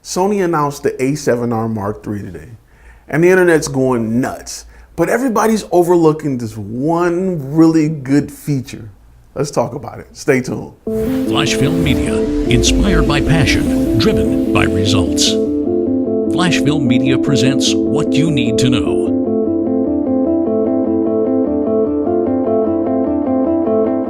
Sony announced the a7R Mark III today, and the internet's going nuts. But everybody's overlooking this one really good feature. Let's talk about it. Stay tuned. Flash Film Media, inspired by passion, driven by results. Flash Film Media presents What You Need to Know.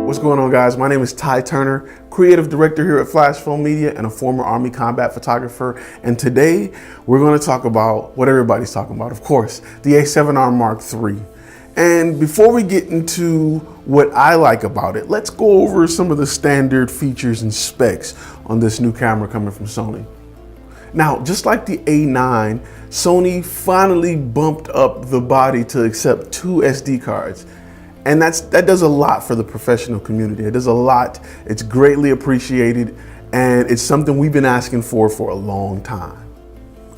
What's going on, guys? My name is Ty Turner, creative director here at Flash Film Media and a former Army combat photographer. And today we're going to talk about what everybody's talking about, of course, the a7R Mark III. And before we get into what I like about it, let's go over some of the standard features and specs on this new camera coming from Sony. Now, just like the A9, Sony finally bumped up the body to accept 2 SD cards. And that does a lot for the professional community. It does a lot. It's greatly appreciated, and it's something we've been asking for a long time.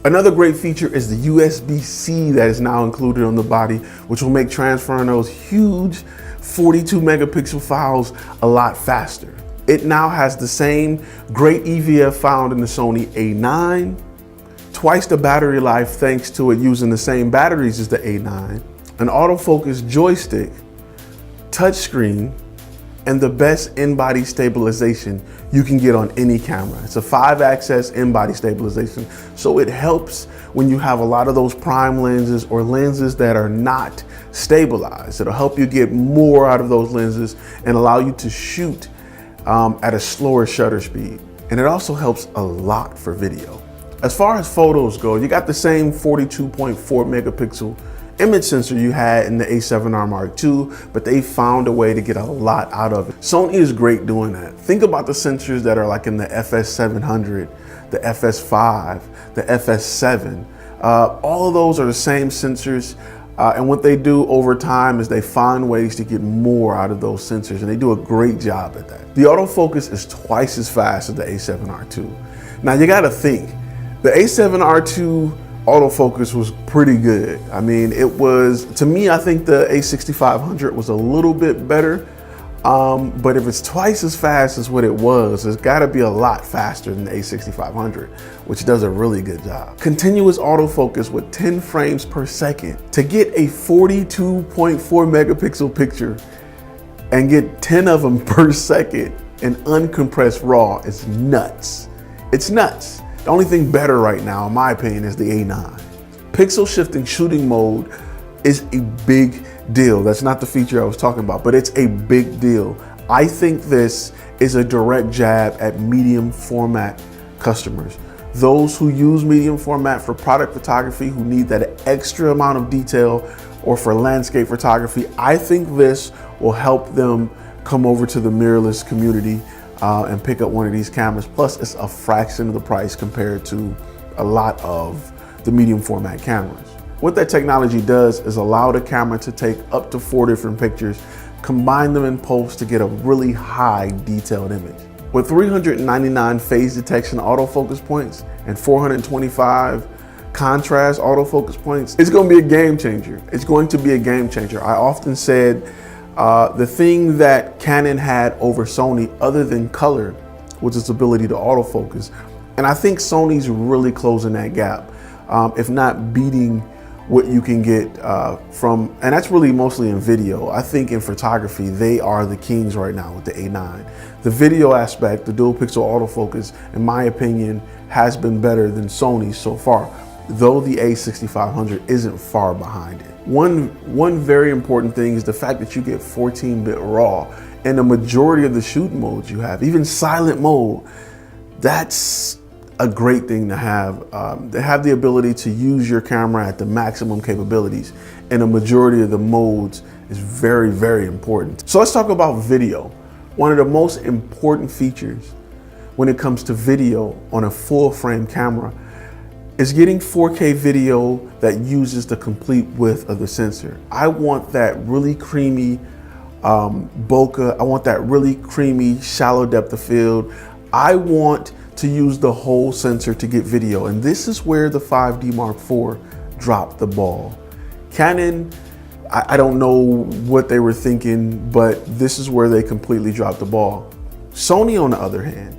Another great feature is the USB-C that is now included on the body, which will make transferring those huge 42 megapixel files a lot faster. It now has the same great EVF found in the Sony A9, twice the battery life thanks to it using the same batteries as the A9, an autofocus joystick, touchscreen, and the best in-body stabilization you can get on any camera. It's a 5-axis in-body stabilization, so it helps when you have a lot of those prime lenses or lenses that are not stabilized. It'll help you get more out of those lenses and allow you to shoot at a slower shutter speed. And it also helps a lot for video. As far as photos go, you got the same 42.4 megapixel image sensor you had in the a7R Mark II, but they found a way to get a lot out of it. Sony is great doing that. Think about the sensors that are like in the FS700, the FS5, the FS7. All of those are the same sensors, and what they do over time is they find ways to get more out of those sensors, and they do a great job at that. The autofocus is twice as fast as the a7R II. Now you gotta think, the a7R II autofocus was pretty good. I mean, it was, to me, I think the a6500 was a little bit better, but if it's twice as fast as what it was, it's gotta be a lot faster than the a6500, which does a really good job. Continuous autofocus with 10 frames per second. To get a 42.4 megapixel picture and get 10 of them per second in uncompressed RAW is nuts. It's nuts. The only thing better right now, in my opinion, is the A9. Pixel shifting shooting mode is a big deal. That's not the feature I was talking about, but it's a big deal. I think this is a direct jab at medium format customers. Those who use medium format for product photography, who need that extra amount of detail, or for landscape photography, I think this will help them come over to the mirrorless community and pick up one of these cameras. Plus, it's a fraction of the price compared to a lot of the medium format cameras. What that technology does is allow the camera to take up to 4 different pictures, combine them in post to get a really high detailed image. With 399 phase detection autofocus points and 425 contrast autofocus points, it's going to be a game changer. It's going to be a game changer. I often said the thing that Canon had over Sony, other than color, was its ability to autofocus. And I think Sony's really closing that gap, if not beating what you can get from, and that's really mostly in video. I think in photography, they are the kings right now with the A9. The video aspect, the dual pixel autofocus, in my opinion, has been better than Sony's so far, though the a6500 isn't far behind it. One very important thing is the fact that you get 14-bit RAW and the majority of the shooting modes you have, even silent mode. That's a great thing to have. They have the ability to use your camera at the maximum capabilities, and a majority of the modes is very, very important. So let's talk about video. One of the most important features when it comes to video on a full frame camera is getting 4K video that uses the complete width of the sensor. I want that really creamy bokeh. I want that really creamy shallow depth of field. I want to use the whole sensor to get video. And this is where the 5D Mark IV dropped the ball. Canon, I don't know what they were thinking, but this is where they completely dropped the ball. Sony, on the other hand,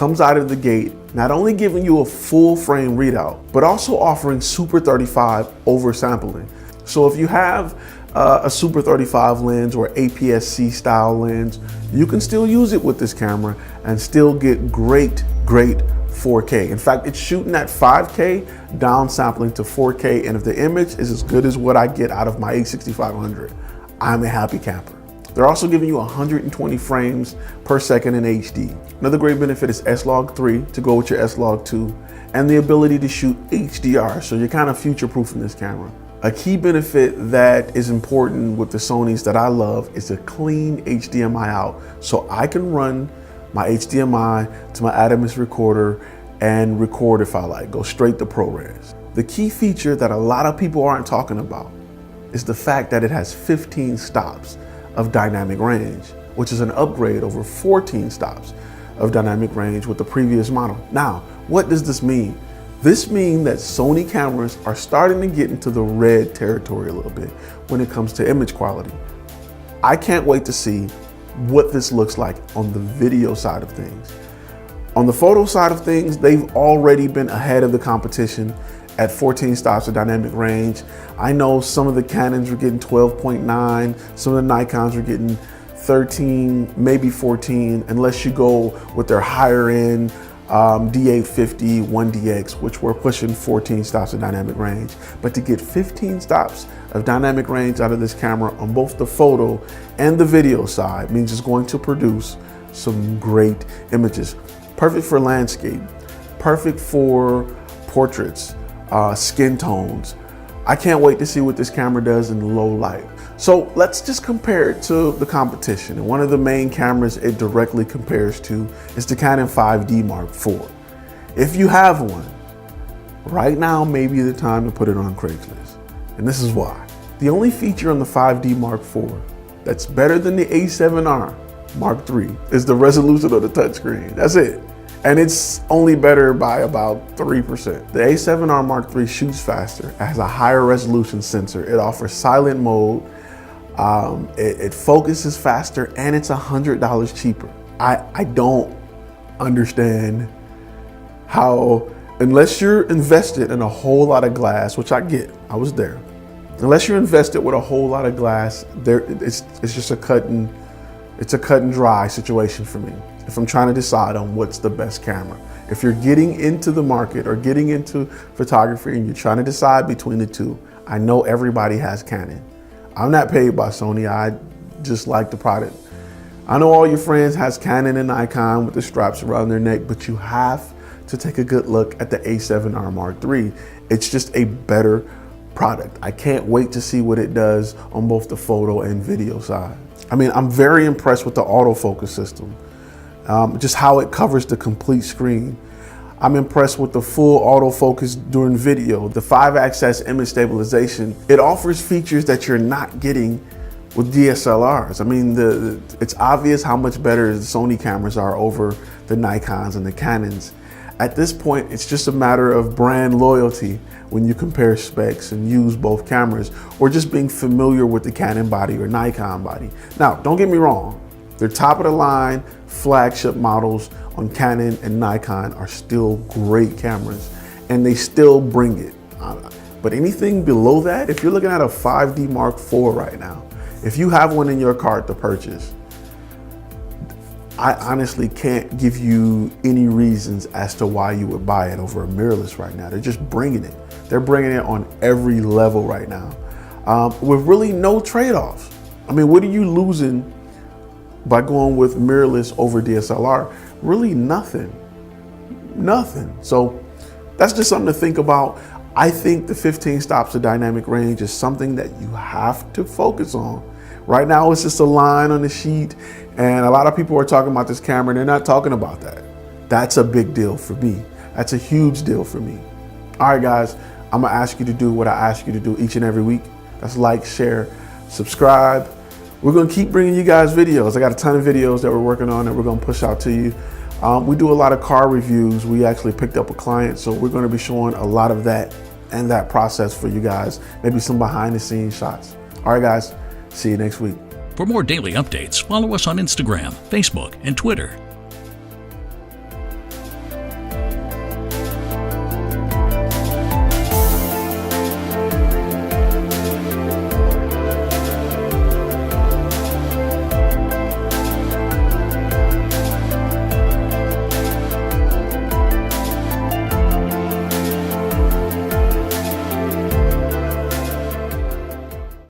comes out of the gate not only giving you a full frame readout, but also offering Super 35 oversampling. So if you have a Super 35 lens or APS-C style lens, you can still use it with this camera and still get great 4K. In fact, it's shooting at 5K, downsampling to 4K, and if the image is as good as what I get out of my A6500, I'm a happy camper. They're also giving you 120 frames per second in HD. Another great benefit is S-Log3 to go with your S-Log2, and the ability to shoot HDR, so you're kind of future-proofing this camera. A key benefit that is important with the Sonys that I love is a clean HDMI out, so I can run my HDMI to my Atomos recorder and record if I like, go straight to ProRes. The key feature that a lot of people aren't talking about is the fact that it has 15 stops of dynamic range, which is an upgrade over 14 stops of dynamic range with the previous model. Now, what does this mean? This means that Sony cameras are starting to get into the red territory a little bit when it comes to image quality. I can't wait to see what this looks like on the video side of things. On the photo side of things, they've already been ahead of the competition at 14 stops of dynamic range. I know some of the Canons were getting 12.9, some of the Nikons were getting 13, maybe 14, unless you go with their higher end D850 1DX, which were pushing 14 stops of dynamic range. But to get 15 stops of dynamic range out of this camera on both the photo and the video side means it's going to produce some great images. Perfect for landscape, perfect for portraits, skin tones. I can't wait to see what this camera does in low light. So let's just compare it to the competition. And one of the main cameras it directly compares to is the Canon 5D Mark IV. If you have one, right now may be the time to put it on Craigslist. And this is why. The only feature on the 5D Mark IV that's better than the A7R Mark III is the resolution of the touchscreen. That's it. And it's only better by about 3%. The A7R Mark III shoots faster, it has a higher resolution sensor, it offers silent mode, it focuses faster, and it's $100 cheaper. I don't understand how, unless you're invested in a whole lot of glass, which I get, I was there. Unless you're invested with a whole lot of glass, it's just a cut and dry situation for me. If I'm trying to decide on what's the best camera. If you're getting into the market or getting into photography and you're trying to decide between the two, I know everybody has Canon. I'm not paid by Sony, I just like the product. I know all your friends has Canon and Nikon with the straps around their neck, but you have to take a good look at the A7R Mark III. It's just a better product. I can't wait to see what it does on both the photo and video side. I mean, I'm very impressed with the autofocus system. Just how it covers the complete screen. I'm impressed with the full autofocus during video. The 5-axis image stabilization, it offers features that you're not getting with DSLRs. I mean, it's obvious how much better the Sony cameras are over the Nikons and the Canons. At this point, it's just a matter of brand loyalty when you compare specs and use both cameras, or just being familiar with the Canon body or Nikon body. Now, don't get me wrong, their top of the line flagship models on Canon and Nikon are still great cameras, and they still bring it. But anything below that, if you're looking at a 5D Mark IV right now, if you have one in your cart to purchase, I honestly can't give you any reasons as to why you would buy it over a mirrorless right now. They're just bringing it. They're bringing it on every level right now, with really no trade-offs. I mean, what are you losing by going with mirrorless over DSLR? Really nothing, nothing. So that's just something to think about. I think the 15 stops of dynamic range is something that you have to focus on. Right now, it's just a line on the sheet, and a lot of people are talking about this camera, and they're not talking about that. That's a big deal for me. That's a huge deal for me. All right, guys, I'm gonna ask you to do what I ask you to do each and every week. That's like, share, subscribe. We're gonna keep bringing you guys videos. I got a ton of videos that we're working on that we're gonna push out to you. We do a lot of car reviews. We actually picked up a client, so we're gonna be showing a lot of that and that process for you guys. Maybe some behind the scenes shots. All right, guys, see you next week. For more daily updates, follow us on Instagram, Facebook, and Twitter